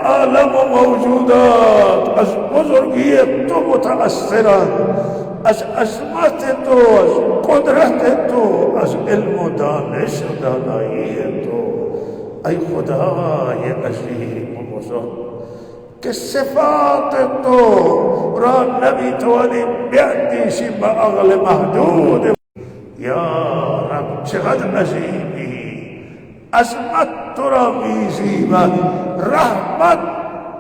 عالم و موجودات از بزرگی تو متأثرند، از عظمت تو، از قدرت تو، از علم و دانش و دانایی تو. ای خدای عظیم و بزرگ که صفات تو را نمیتوانیم بیندیشیم با عقل محدود. یا رب چقدر عظیمی، عظمت تو را میزیبد، رحمت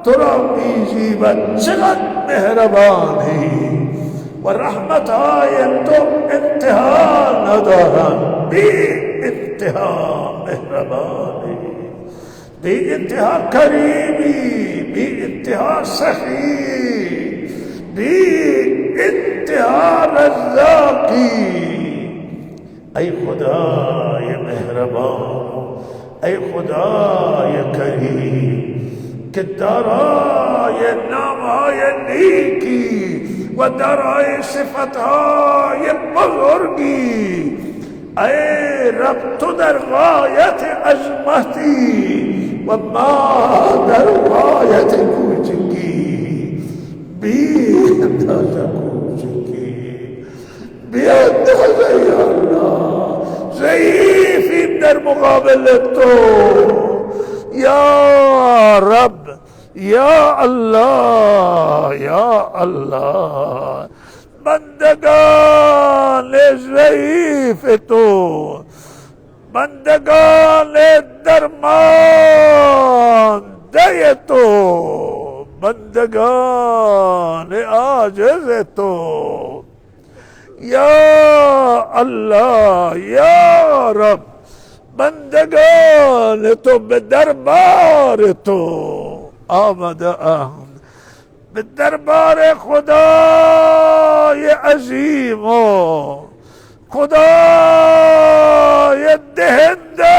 تو را میزیبد، چقدر مهربانی و رحمتهای تو انتها ندارند. بی انتها مهربانی، بی انتها کریمی، بی انتها سخی، بی انتها رزاقی. ای خدای مهربان، ای خدای کریم که دارای نامهای نیکی و دارای صفتهای بزرگی. ای رب تو در غایت عظمتی و ما در غایت کوچکی، بی اندازه کوچکی، بی اندازه یا الله ضعیفیم در مقابل تو. یا رب، یا الله، یا الله، بندگان ضعیف تو، بندگان درمانده تو، بندگان عاجز تو. یا الله، یا رب، بندگان تو به دربار تو آمده اند، به دربار خدای عظیم و خدای دهنده.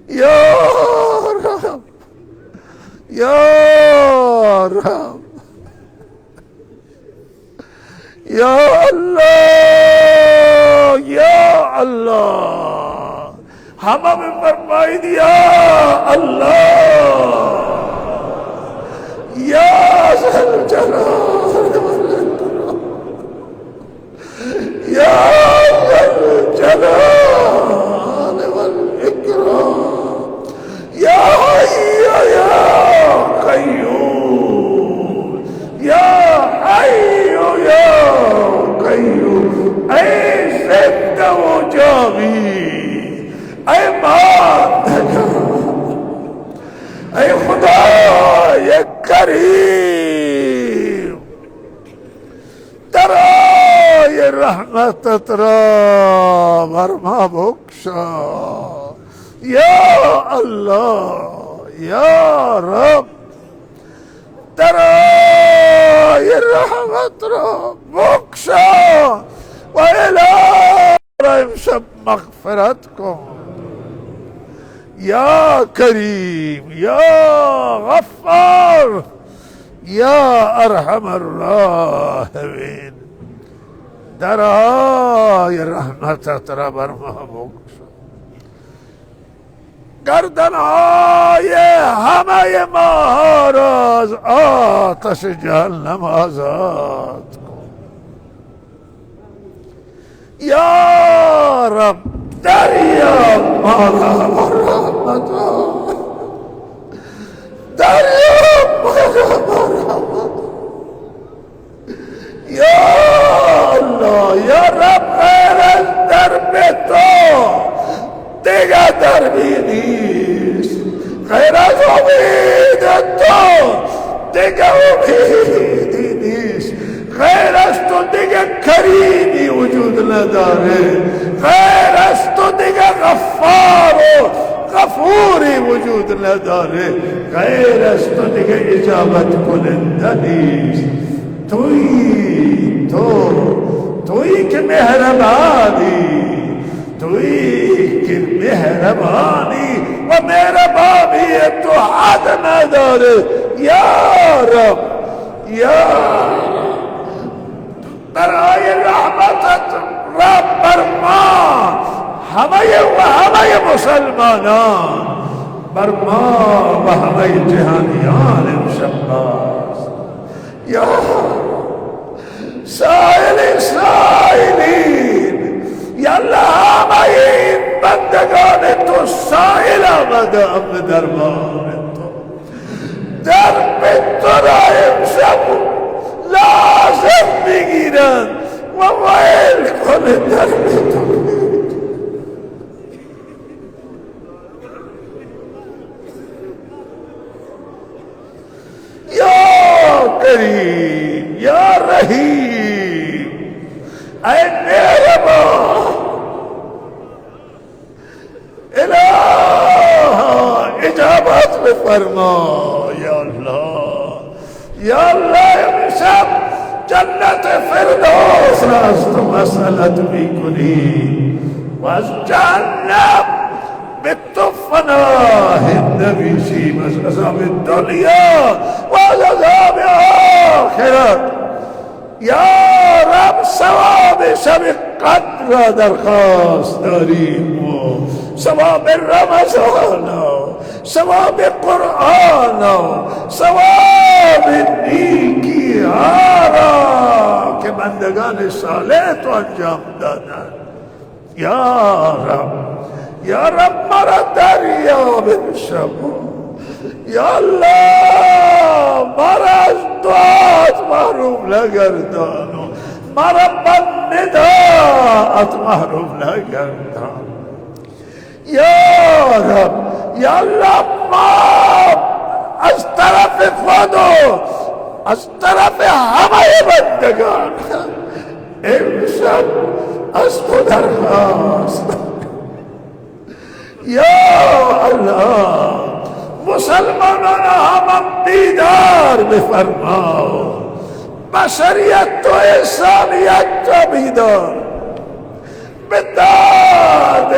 یا رب، یا رب، یا الله، یا الله، همه بفرمایید یا الله، یا ذوالجلال والاکرام، یا ذوالجلال والاکرام، یا حی یا قیوم، یا حی یا قیوم. ای زنده و جاوید، ای ماندگار، ای خدای کریم، درای رحمتت را بر ما بگشا. یا الله، یا رب، درای رحمت را بگشا و الهی را امشب مغفرت کن. یا کریم، یا غفار، یا ارحم الراحمین، درای رحمتت را بر ما بگشا. گردنهای همه ما را از آتش جهنم آزاد کن. یا رب، دریاب ما را با رحمت، دریاب ما را با رحمت. یا الله، یا رب، غیر از درب تو دیگر دربی نیست، غیر از امید تو دیگر امیدی نیست، غیر از تو دیگر کریمی وجود نداره، غیر از تو دیگر غفار و غفوری وجود نداره، غیر از تو دیگر اجابت کننده نیست. تویی که مهربانی، تویی که مهربانی و مهربانی تو حد نداره. یا رب، یا برای رحمتت رب بر ما همه مسلمانان بر ما و همه جهانیان شباز. یا سائلین یا الله همه این بندگان تو سائل آمده به دربار تو، در به تو را امشب لازم میگیرند و ویل کنه در به تو. یا کریم یا رحیم ای مهربان الہ اجابت بفرما. یا اللہ یا اللہ امشب جنت فردوس را از تو مسئلت میکنی و از جهنم به تو فناه نمیشیم، از عذاب دنیا و از عذاب آخرت. یا رب ثواب شب قدر را درخواست داریم و ثواب رمضان و ثواب قرآن و ثواب نیکی ها را که بندگان صالح تو انجام دادند. یا رب مرا دریاب شما. یا الله مرا از دعات محروم نگردان و مرا بد نداعت محروم نگردان. یا رب یا الله ما از طرف خود و از طرف همه بندگان امشب از تو درخواست. یا الله مسلمانان هم بیدار بفرما، بشریت و انسانیت تو بیدار، به داد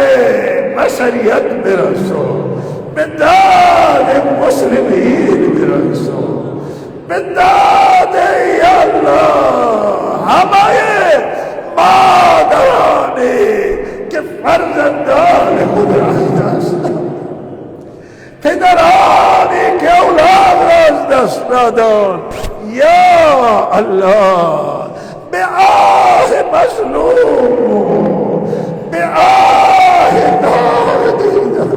بشریت برسو، به داد مسلمین برسو، به داد یا الله همه مادرانی که فرزندان خود را از دست دادند، پدرانی که اولاد را از دست دادند. یا الله به آه مظلوم، به آه نادیدن،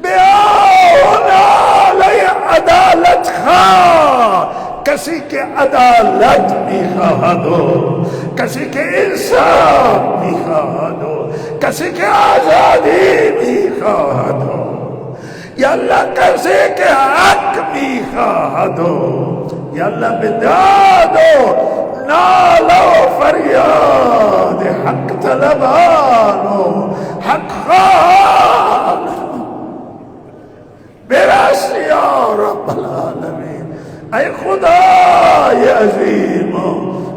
به آه ناله عدالت خواه، کسی که عدالت میخواهد و کسی که انصاف میخواهد و کسی که آزادی میخواهد و یا الله کسی که حق میخواهد و یا الله به داد و ناله و فریاد حق طلبان و حق خواهان برس یا رب العالمین. ای خدای عظیم،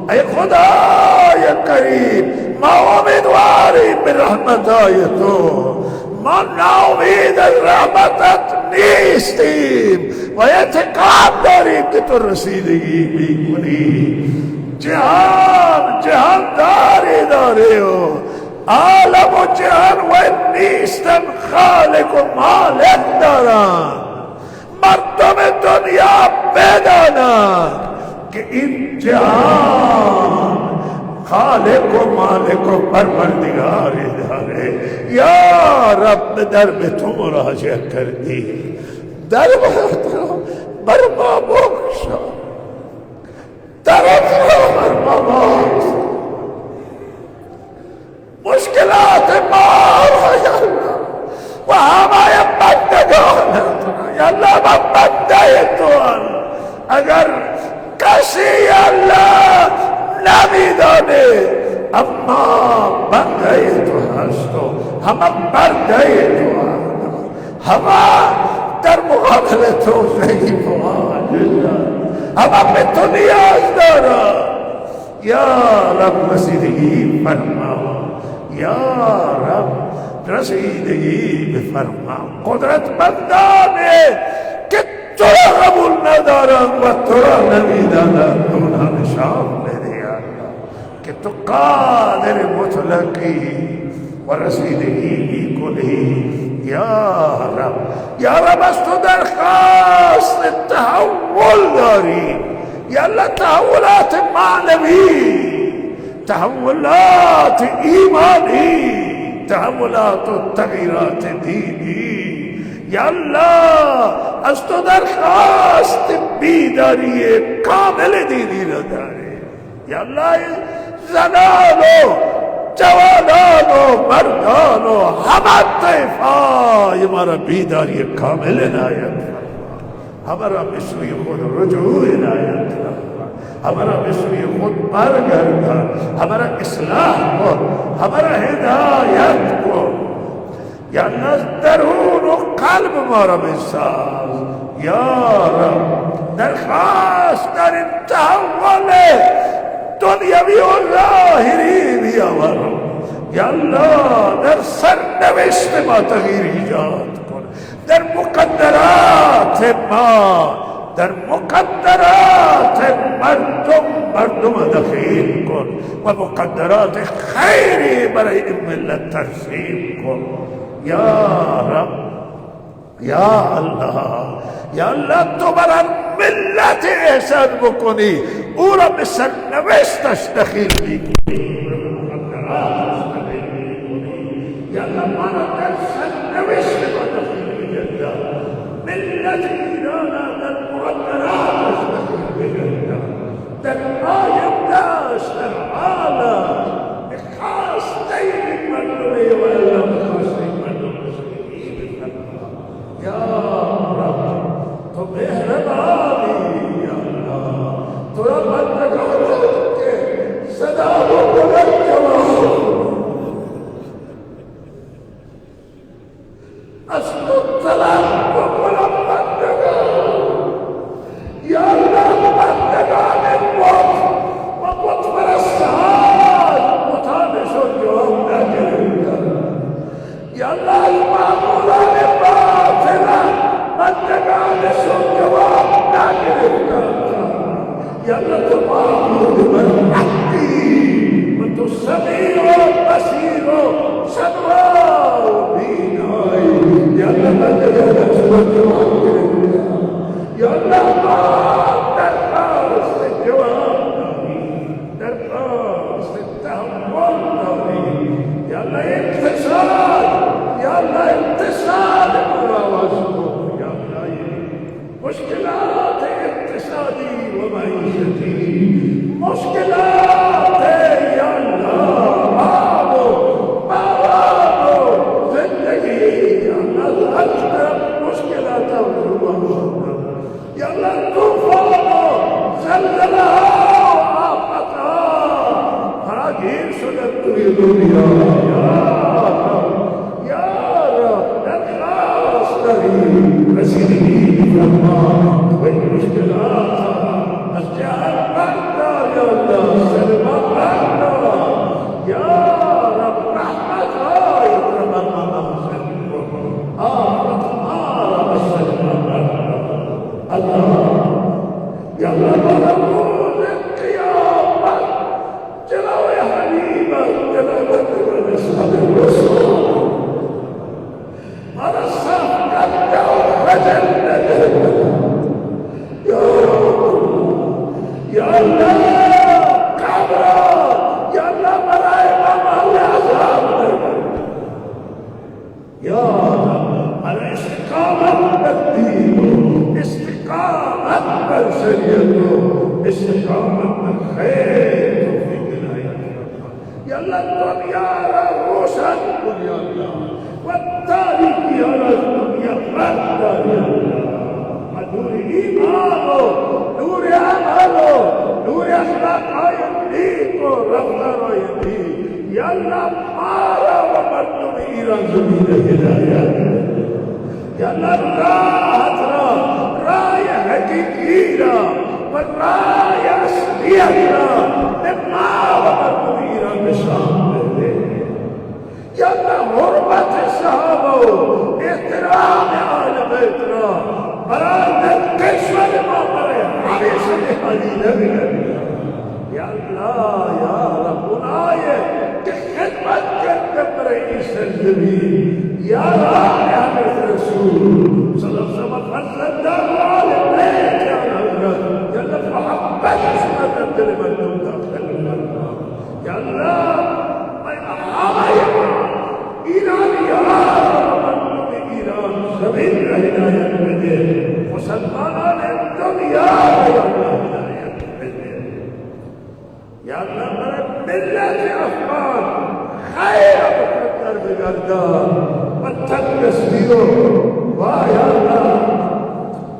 ای خدای کریم، ما امیدواریم به رحمتهای تو، ما ناامید از رحمتت نیستیم و اعتقاد داریم که تو رسیدگی میکنی. جهان داری و عالم و جهان و نیستن خالق و مالک دارن. مردم دنیا بدانند که این جهان خالق و مالک و پروردگاری داره. یا رب در به تو مراجعه کردی، در بر ما بخشا، طرف بر ما بخش مشکلات ما یا الله و همه بندگان یا الله و بنده تو. اگر کسی یا الله نمیدانه اما بنده تو هست و همه بنده تو هست، همه در مقابل تو ضعیف و عاجزند، همه به تو نیاز دارند. یا رب رسیدگی فرما، یا رب رسیدگی بفرما. قدرتمندانه که تو را قبول ندارند و تو را نمیدانند اونها نشان بده که تو قادر مطلقی، ورسیدگی کنی یا رب از تو درخواست تحول داری یا الله تحولات معنوی، تحولات ایمانی، تحولات و تغییرات دینی. یا الله از تو درخواست بیداری کامل دینی را داری. یا الله زنان و جوانان و مردان و همه طیفای ما را بیداری کامل عنایت فرما، همه را به سوی خود رجوع عنایت فرما، همه را به سوی خود برگردان، همه را اصلاح کن، همه را هدایت کن. یا الله درون و قلب ما را بساز. یا رب درخواست داریم تحول دنیوی و ظاهری بیاورم. یا الله در سرنوشت ما تغییر ایجاد کن، در مقدرات ما، در مقدرات مردم دخیل کن و مقدرات خیری برای این ملت ترسیم کن. یا رب یا الله تو برای ملت احسان بکنی، او را به سرنوشتش دخیل بکنی، یا الله ما را در سرنوشت ما دخیل بگردان، ملت ایران در مقدراتش دخیل بگردان، در آیندهش، در عالم بخواسته این مردمی و الله بخواسته این مردم مسلمین بفرما. یا رب تو مهربانی، یا الله تو را بندگان که صدا و بلند جواب از تو طلب و بلند بندگان. یا الله بندگان و بت پرستان مطابقشون جواب نگرفتند. یا الله معمولان باطلان بندگانشون جواب نگرفتند. یا الله تو معبود من حقی و تو سمیع و بصیر و شنوا و بینایی. یا الله بندگانشون جواب نگرفتند. یا الله ما درخواست جواب داری، درخواست تحول داری. یا الله اقتصاد، یا الله اقتصاد مراواز کن. یا الله مشکلات اقتصادی و معیشتی، مشکلات یا الله آب و مواد و زندگی، یا الله هر طرف مشکلات و یا الله طوفان و زلزله و آفتها فراگیر شده توی دنیا. یا رب درخواست داریم رسیدگی فرما و این مشکلات از جهل بردار. یا الله سلما بردار. یا رب رحمتهای را بر ما نازل کن، آفتها را به سلما بردار. الله یا الله روز قیامت جلوه حبیبت، جلوه رسول رسول ماذا صف قد و خجل یا الله قبر، یا الله برای ما عذاب یا رب على استقامت بالدین، استقامت بالشریعت، استقامت بالخیر توفیق عنایت فرما. یا الله دنیا را روشن کن یا الله و تاریکی را از دنیا بردار یا الله. نور ایمان و نور عمل و نور اخلاقهای نیک و رفتارهای نیک یا الله ما را و مردم ایران زمین هدایت. یا الله راحت را، رای حقیقی را و رای اصلیت را به ما و مردم ایران نشان بده. یا الله حرمت صحابه و احترام آل بیت را برای کشور ما برای همیشه نهادینه بگردید. یا الله یا رب اونایی که خدمت کرده برای کی سرزمین یا رحمت رسول صلی اللہ علیہ وسلم فرزندان والدین یا حضرت یا اللہ محبت اسمت دل مردم داخل کرنا یا اللہ میں ایرانی مردم ایران زمین کا ہدایت میں دے مسلمانان دنیا یا اللہ ہدایت میں دے یا اللہ ملت افغان خیر مقدر بگردان متقس دیو واہ یا اللہ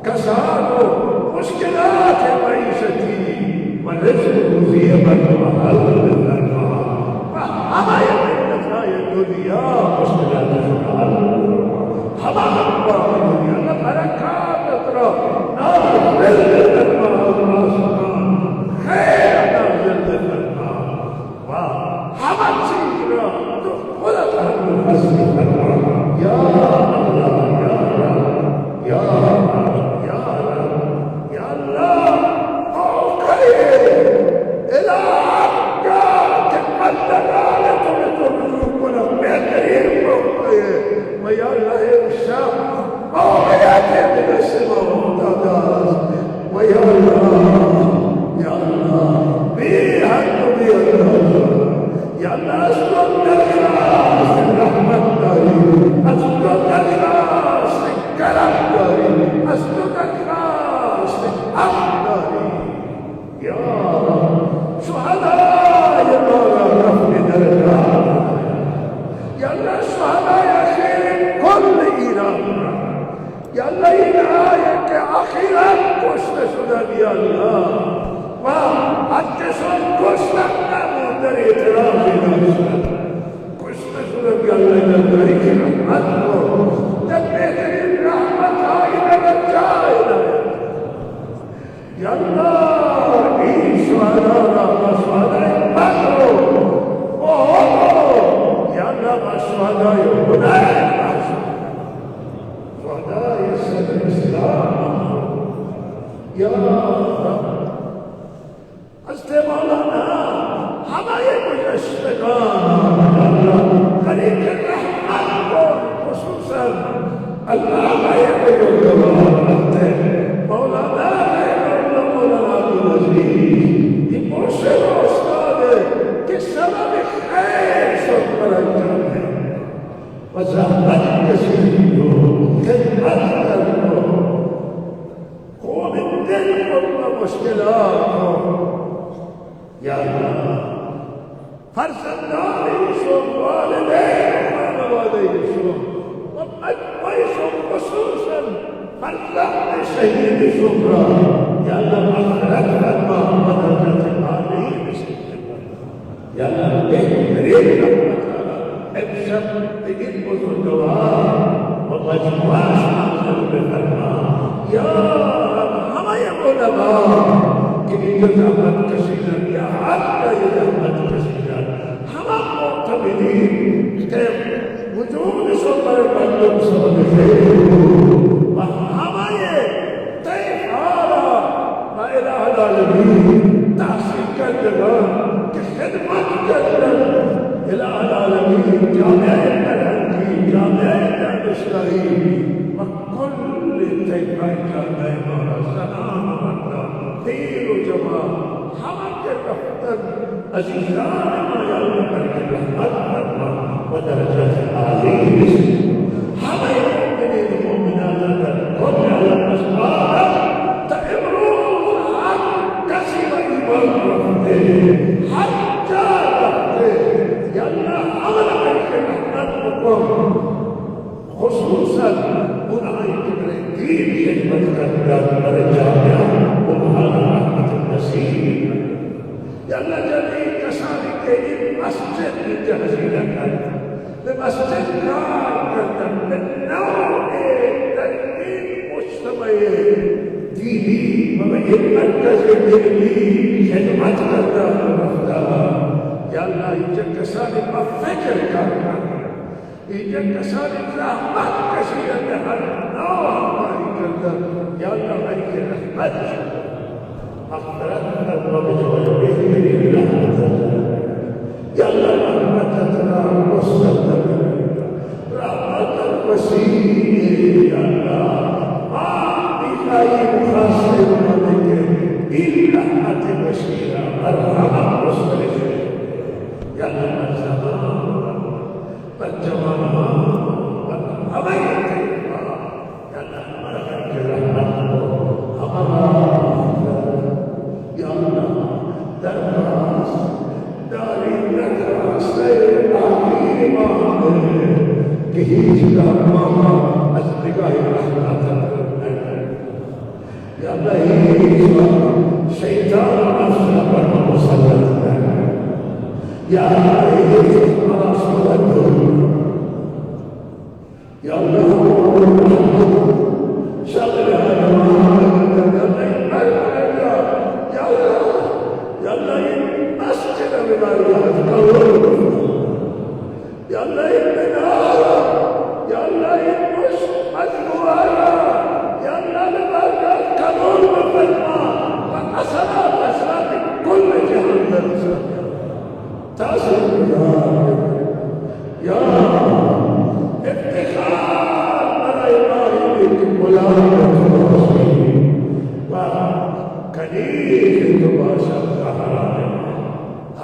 کسانو مشکلات معیشتی ورزق روزی بردو حل فرما ہمارے نتائج دنیا مشکلات حل ہمارا دنیا نہ برکات اترا نازل فرما اللہ سبحان خیر نازل فرما واہ ہمارا چیز را تو خدا تعالی فضل فرما یا اللہ یا رب یا Ya Allah, rahmat يا الله ما بأي مخاصم منك إلا أنت بشيرا أرحم رسلك يا الله الزمان والجمال والأمير يا الله ملكك الرحمن يا الله درباس داري لك سير عظيما كهيج الأمام أصدقاء الرحمن يا الله شيطان نفسه والمسلط يا الله رسول يا الله شغل يا الله المنارة يا الله المش مجموعة يا الله المركز كنور وفتمة والحسنات أسرات كل جهنم تأسف يا افتخار على إبراهيم ملائكة الرسول وكنيسة تباشر الأحرام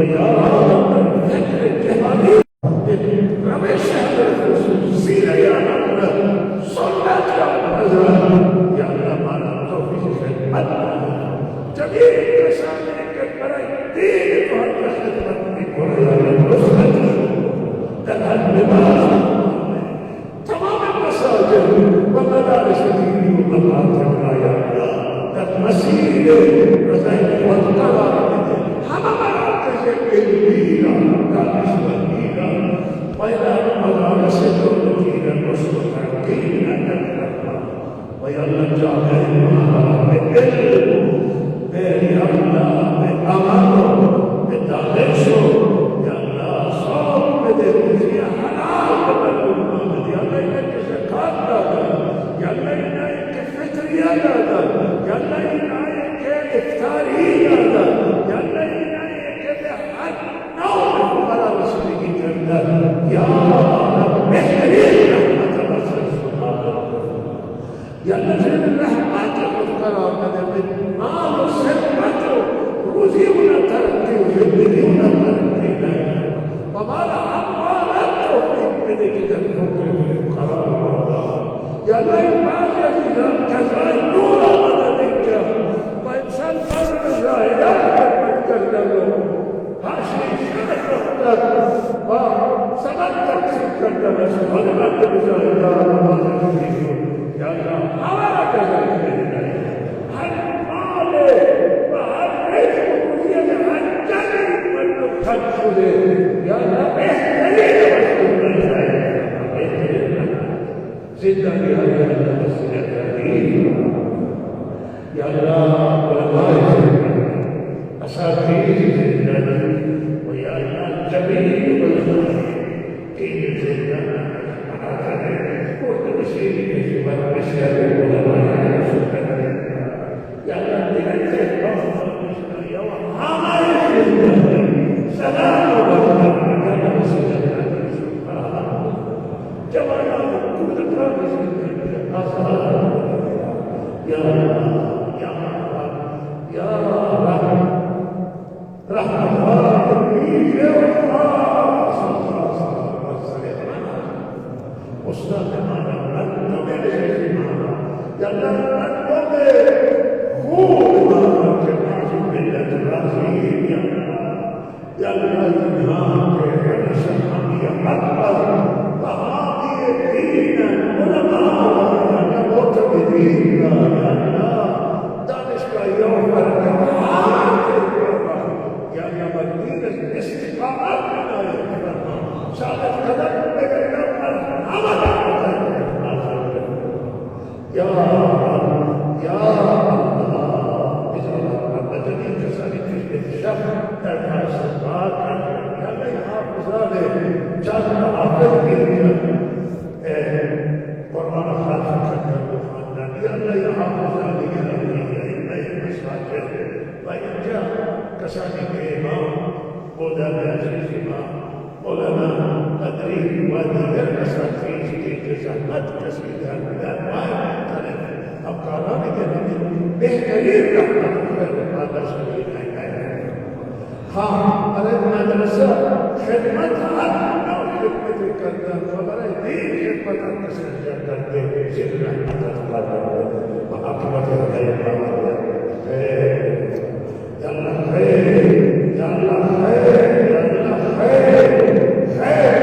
ويا رب الفكر الجهادي رمش سيرة يا رب صلت يا رب يا رب على توفيق الخدمة جميع مسامعك البري دين وهي خدمتك ويا رب تنهل لباس تمام المساجد ومدارس الدين ومقاطع يا رب مسير رزق والقرار الكبيرة كالإسلامية وإلى مدارس الدولية المستقيمة الأكبر ويلا جعلنا بالعلم باليمنى بالأمر بالتعليشو يلا صوم بدرجة حلال بالأمة يلا إنك زكاة يلا إنك فطرية يلا إنك إفطارية يلا يا رب احرم رحمة يا نزل الرحمة المذكرة من مال سلمته رزقنا تركي وجبرينا تركينا وما أموالته في بدك الفقر والقرار يا ليت ما يزيد كذا نور مددك وإنسان فرد الزاهدات تكلموا هاشي شرفت وسمعتك سكرت مسؤول عن الزاهدات يا الله أمرك ذلك هل مالك وهل رزق وزيد عن جنب والمقتل يا الله احترينا زدني هذا التوسل يا الله والله أساتذتي زدني ويا الله جميل والخير كيف زدنا كل شيء يجب أن يشهد والله يا الله لأنك يا الله سلام وبركاته جمعنا كل الناس يا رب يا رب يا رب رحمة الله يا أستاذ معنا أنت بلغي معنا يا الله أنت خذ معنا كناس ملة الرازين يا الله يا الله يا سبحان يا أكبر وهذه الدين علماء يا معتمدين يا الله دانشك يوم القيامة يا مدينة الاستقامة يا الله شهادة قدم حافظ كده قرآن خالق القرآن يلا يحافظ عليك أي مساجد وإن جاء كسانك إمام علماء تدريب وديگر مساجد کی زحمت کسیدہ ما مختلف افکاران کے لیے بہترین رحمت خیر شریف ہے ہاں ارے مدرسہ خدمت اور خدمت کرنا خبر دین خدمت کسیدہ کرتے صرف رحمت اللہ وعقبت خیر یا اللہ خیر یا اللہ خیر یا اللہ خیر خیر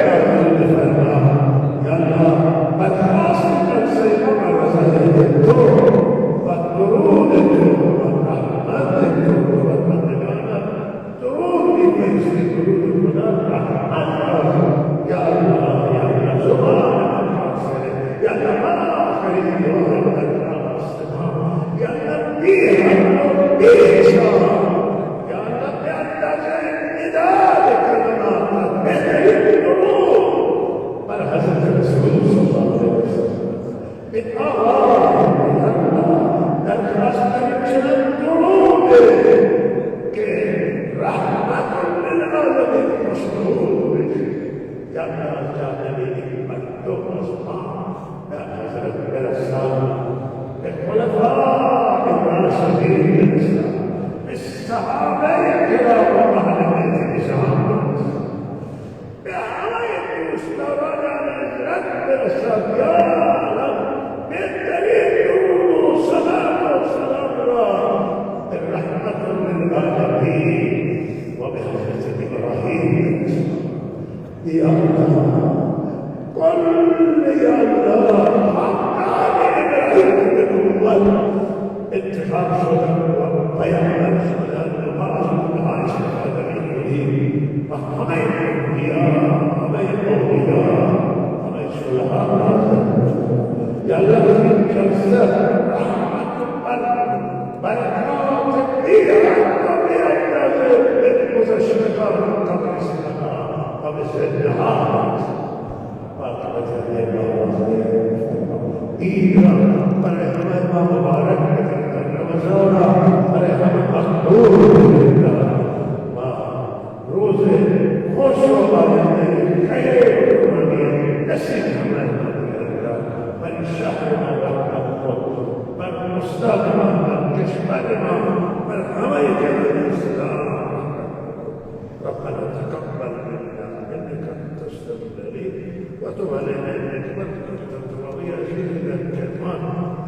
وتب علينا انك انت التواب يا سيدنا الكرمان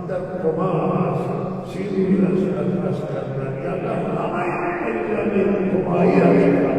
دركما سيدنا الاسكندر يا الله ما يحل منكم اياك